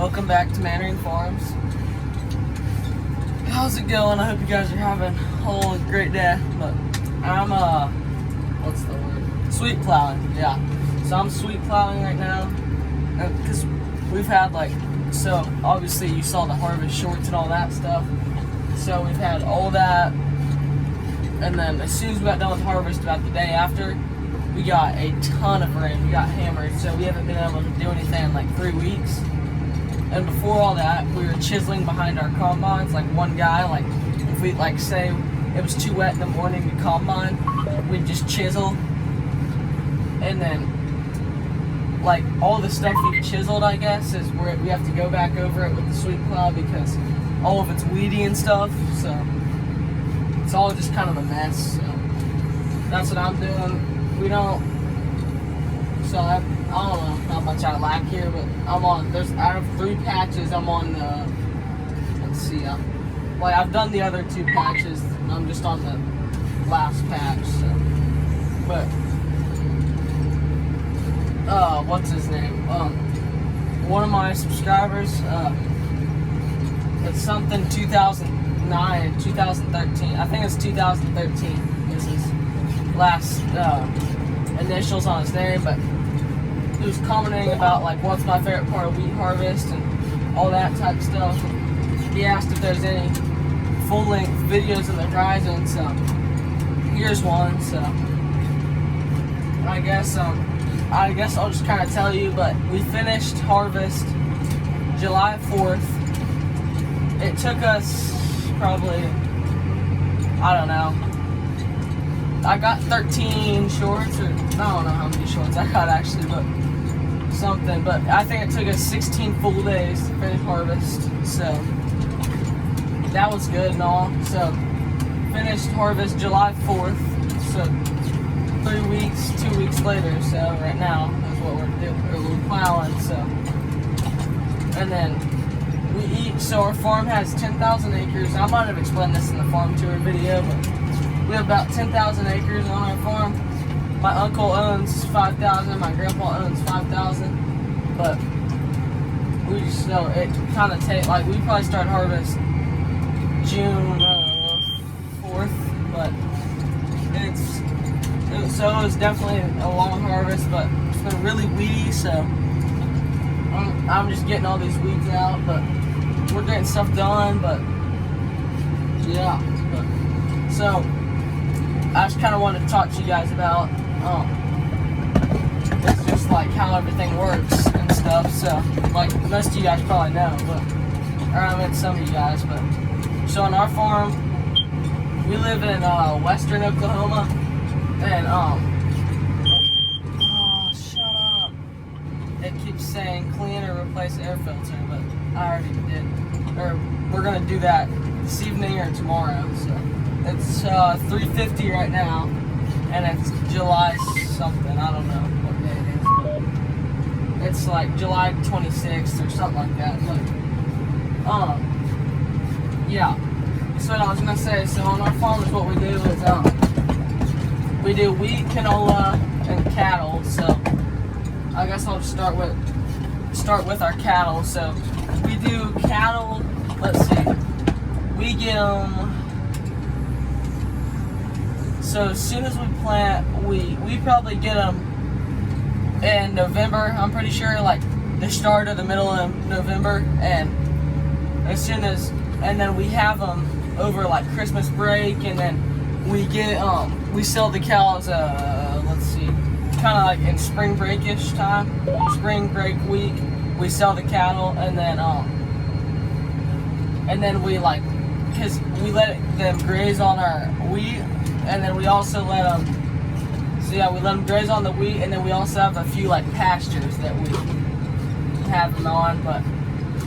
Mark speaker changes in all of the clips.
Speaker 1: Welcome back to Mannering Farms. How's it going? I hope you guys are having a great day. But I'm what's the word? Sweet plowing. Yeah. So I'm sweet plowing right now because we've had so obviously you saw the harvest shorts and all that stuff. So we've had all that, and then as soon as we got done with harvest, about the day after, we got a ton of rain. We got hammered, so we haven't been able to do anything in like 3 weeks. And before all that, we were chiseling behind our combines. Like one guy, if we say it was too wet in the morning to combine, we'd just chisel. And then all the stuff we chiseled, I guess, is where we have to go back over it with the sweep plow because all of it's weedy and stuff. So it's all just kind of a mess. So that's what I'm doing. I don't know how much I lack here, but out of 3 patches, I'm on the, let's see, I've done the other 2 patches, and I'm just on the last patch, so, but, what's his name, one of my subscribers, it's something 2009, 2013, I think it's 2013, is his last, initials on his name, but he was commenting about what's my favorite part of wheat harvest and all that type of stuff. He asked if there's any full-length videos on the horizon, so here's one. So I guess I'll just kind of tell you, but we finished harvest July 4th. It took us probably, I don't know, I got 13 shorts, or I don't know how many shorts I got actually, but something. But I think it took us 16 full days to finish harvest, so that was good and all. So finished harvest July 4th, so 3 weeks, 2 weeks later. So right now that's what we're doing. We're plowing. So and then we eat. So our farm has 10,000 acres. I might have explained this in the farm tour video, but we have about 10,000 acres on our farm. My uncle owns 5,000, my grandpa owns 5,000, but we just know it kind of we probably start harvest June 4th, but it was definitely a long harvest, but it's been really weedy, so I'm just getting all these weeds out, but we're getting stuff done, but yeah, so I just kind of wanted to talk to you guys about it's just how everything works and stuff. So most of you guys probably know, or I meant some of you guys, but so on our farm we live in western Oklahoma, and shut up. It keeps saying clean or replace air filter, but I already did, or we're gonna do that this evening or tomorrow. So it's 3:50 right now, and it's July something. I don't know what day it is, but it's July 26th or something like that. But yeah. So what I was gonna say. So on our farm, is what we do is we do wheat, canola, and cattle. So I guess I'll just start with our cattle. So we do cattle. Let's see. We get them. So as soon as we plant, we probably get them in November. I'm pretty sure, the start or the middle of November, and and then we have them over Christmas break, and then we get we sell the cows. Let's see, kind of in spring breakish time, spring break week. We sell the cattle, and then we because we let them graze on our wheat. And then we also let them graze on the wheat, and then we also have a few pastures that we have them on. But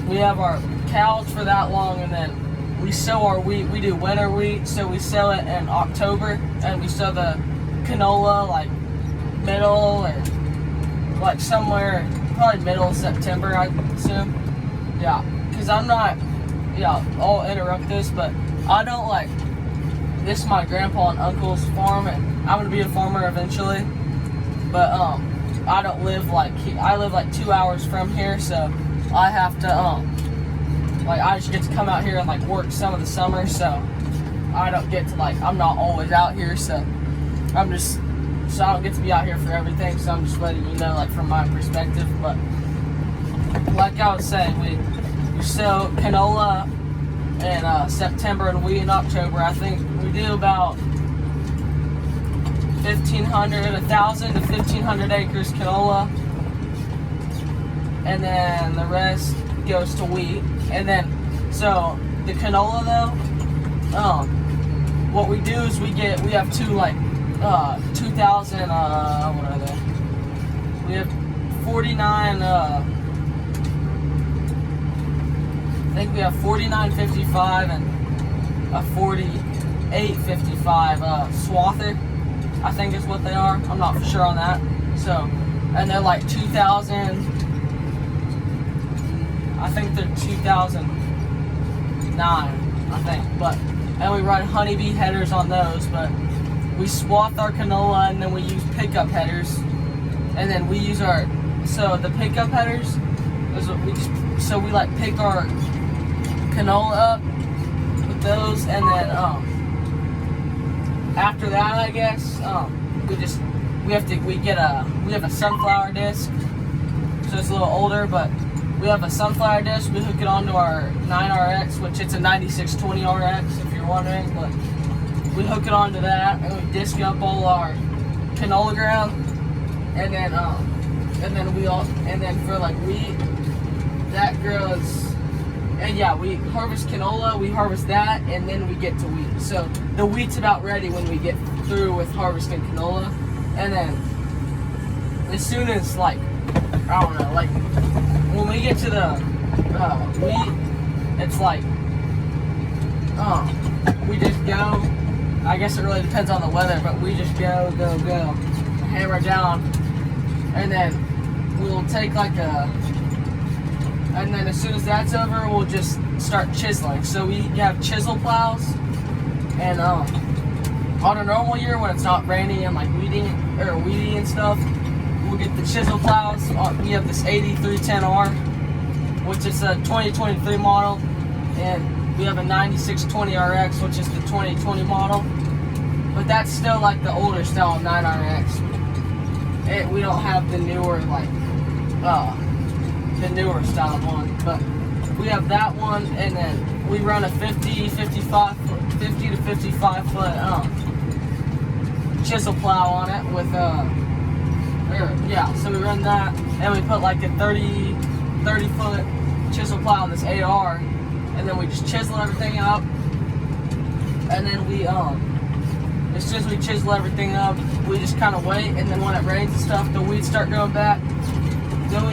Speaker 1: we have our cows for that long, and then we sow our wheat. We do winter wheat, so we sow it in October, and we sow the canola middle or somewhere probably middle of September, I assume. Yeah, because I'll interrupt this, but I don't this is my grandpa and uncle's farm, and I'm gonna be a farmer eventually. But I don't live I live 2 hours from here, so I have to like I just get to come out here and like work some of the summer, so I don't get to like I'm not always out here, so I don't get to be out here for everything. So I'm just letting you know like from my perspective. But like I was saying, we sow canola in September and wheat in October. I think we do about 1,000 to 1,500 acres canola, and then the rest goes to wheat. And then so the canola though, what we do is we have two like 2,000 what are they? We have 49 I think we have 4955 and a 4855 swather, I think is what they are. I'm not for sure on that. So, and they're like 2,000. I think they're 2009. I think, but and we run honeybee headers on those. But we swath our canola and then we use pickup headers, and then we use the pickup headers is what we like pick our canola up with those, and then after that, I guess we have a sunflower disc, so it's a little older, but we have a sunflower disc. We hook it onto our 9RX, which it's a 9620 RX if you're wondering, but we hook it onto that and we disc up all our canola ground, and then for like wheat, that grows. And yeah, we harvest canola, we harvest that, and then we get to wheat. So the wheat's about ready when we get through with harvesting canola. And then as soon as like, I don't know, like when we get to the wheat, it's like, we just go, I guess it really depends on the weather, but we just go, hammer down, and then we'll take like and then as soon as that's over, we'll just start chiseling. So we have chisel plows, and on a normal year when it's not rainy and like weedy and stuff, we'll get the chisel plows. We have this 8310R, which is a 2023 model, and we have a 9620 RX, which is the 2020 model. But that's still like the older style 9RX. We don't have the newer the newer style one, but we have that one, and then we run a 50 to 55 foot chisel plow on it with so we run that, and we put like a 30 foot chisel plow on this AR, and then we just chisel everything up, and then we as soon as we chisel everything up, we just kind of wait, and then when it rains and stuff, the weeds start growing back. Then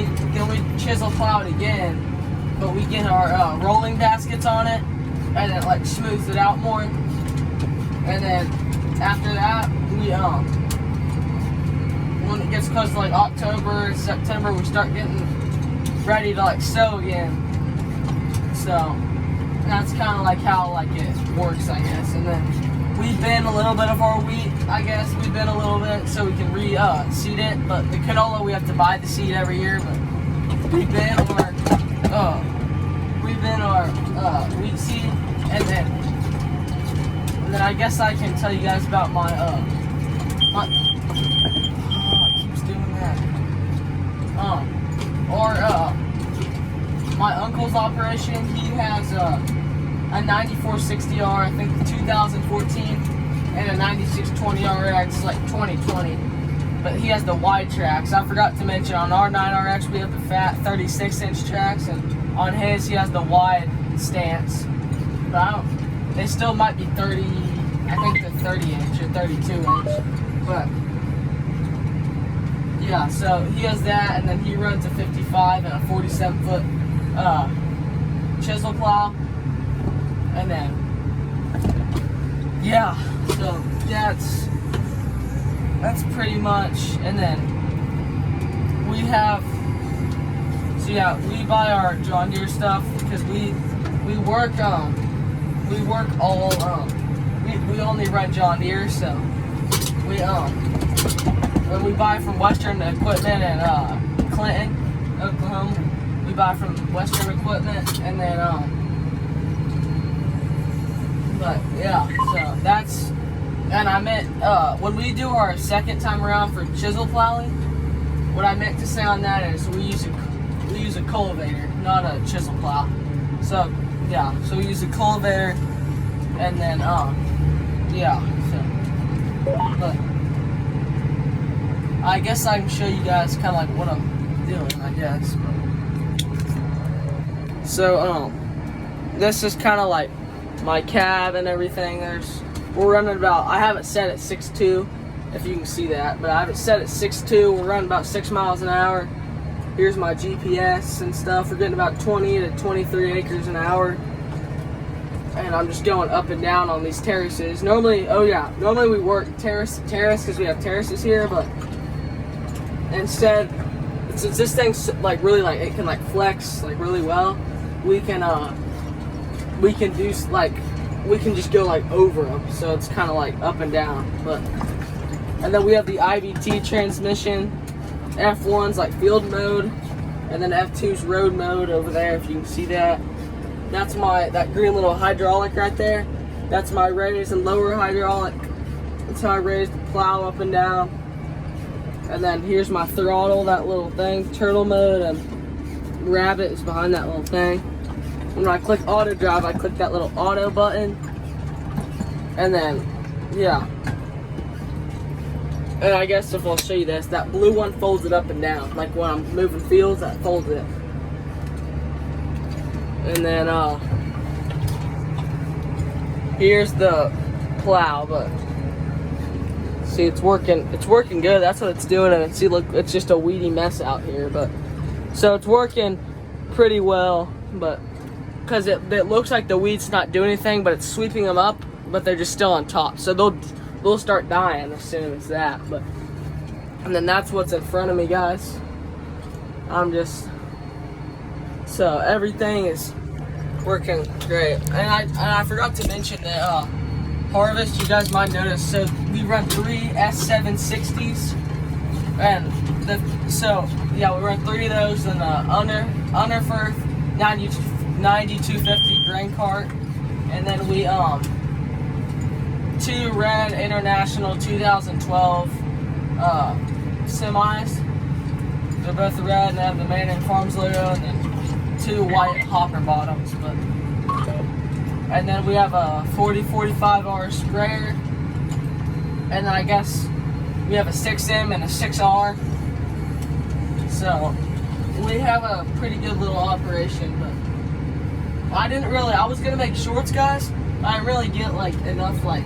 Speaker 1: we chisel plow it again, but we get our rolling baskets on it, and it like smooths it out more. And then after that, we when it gets close to like October, September, we start getting ready to like sow again. So that's kind of like how like it works, I guess. And then we bin a little bit of our wheat, I guess. We bin a little bit so we can seed it. But the canola, we have to buy the seed every year. But we bin our wheat seed, and then I guess I can tell you guys about my it keeps doing that. My uncle's operation. He has a 9460R, I think 2014, and a 9620 RX, like 2020. But he has the wide tracks. I forgot to mention, on our 9RX we have the fat 36-inch tracks, and on his he has the wide stance. But they still might be 30, I think they're 30-inch or 32-inch. But yeah, so he has that, and then he runs a 55 and a 47-foot chisel plow. And then, yeah, so that's pretty much. And then we have, we buy our John Deere stuff because we work all, we only run John Deere, so when we buy from Western Equipment in Clinton, Oklahoma, we buy from Western Equipment, and then but yeah, so that's, and I meant when we do our second time around for chisel plowing, what I meant to say on that is we use a cultivator, not a chisel plow. So yeah, so we use a cultivator, and then yeah, so but I guess I can show you guys kind of like what I'm doing, I guess. So this is kind of like my cab and everything. We're running about, I have it set at 6.2, if you can see that, but I have it set at 6.2. We're running about 6 miles an hour. Here's my GPS and stuff. We're getting about 20 to 23 acres an hour. And I'm just going up and down on these terraces. Normally we work terrace to terrace because we have terraces here, but instead, since this thing's like really like, it can like flex like really well, we can do like, we can just go like over them. So it's kind of like up and down, but, and then we have the IVT transmission. F1's like field mode, and then F2's road mode over there, if you can see that. That's that green little hydraulic right there. That's my raise and lower hydraulic. That's how I raise the plow up and down. And then here's my throttle, that little thing, turtle mode, and rabbit is behind that little thing. When I click auto drive, I click that little auto button, and then yeah. And I guess if I'll show you this, that blue one folds it up and down. Like when I'm moving fields, that folds it. And then here's the plow, but see, it's working good. That's what it's doing. And see, look, it's just a weedy mess out here, but so it's working pretty well, but because it looks like the weeds not doing anything, but it's sweeping them up, but they're just still on top. So they'll start dying as soon as that. But and then that's what's in front of me, guys. So everything is working great. And I forgot to mention that harvest, you guys might notice, so we run 3 S760s, and so yeah, we run 3 of those, and Underfirth 9250 grain cart, and then we 2 red International 2012 semis. They're both red and they have the Man and Farms logo, and then 2 white hopper bottoms. And then we have a 4045R sprayer, and then I guess we have a 6M and a 6R. So we have a pretty good little operation, but I was gonna make shorts, guys. I didn't really get like enough like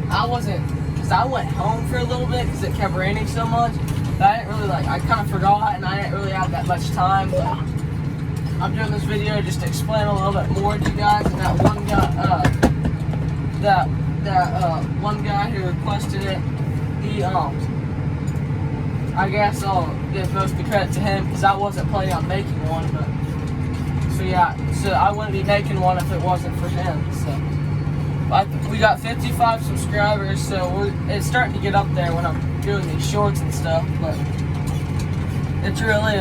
Speaker 1: I wasn't, because I went home for a little bit because it kept raining so much. But I didn't really I kind of forgot, and I didn't really have that much time. But I'm doing this video just to explain a little bit more to you guys. And that one guy, one guy who requested it, he I guess I'll give most of the credit to him because I wasn't planning on making one. But so yeah, so I wouldn't be making one if it wasn't for him. So. We got 55 subscribers, so it's starting to get up there when I'm doing these shorts and stuff, but it's really,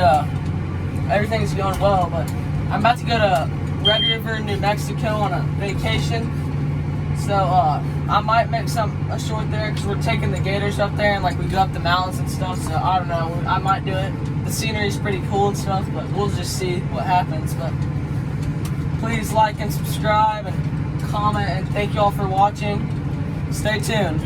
Speaker 1: everything's going well. But I'm about to go to Red River, New Mexico on a vacation, so I might make a short there, because we're taking the gators up there, and like we go up the mountains and stuff, so I don't know, I might do it. The scenery's pretty cool and stuff, but we'll just see what happens. But please like and subscribe and comment, and thank you all for watching. Stay tuned.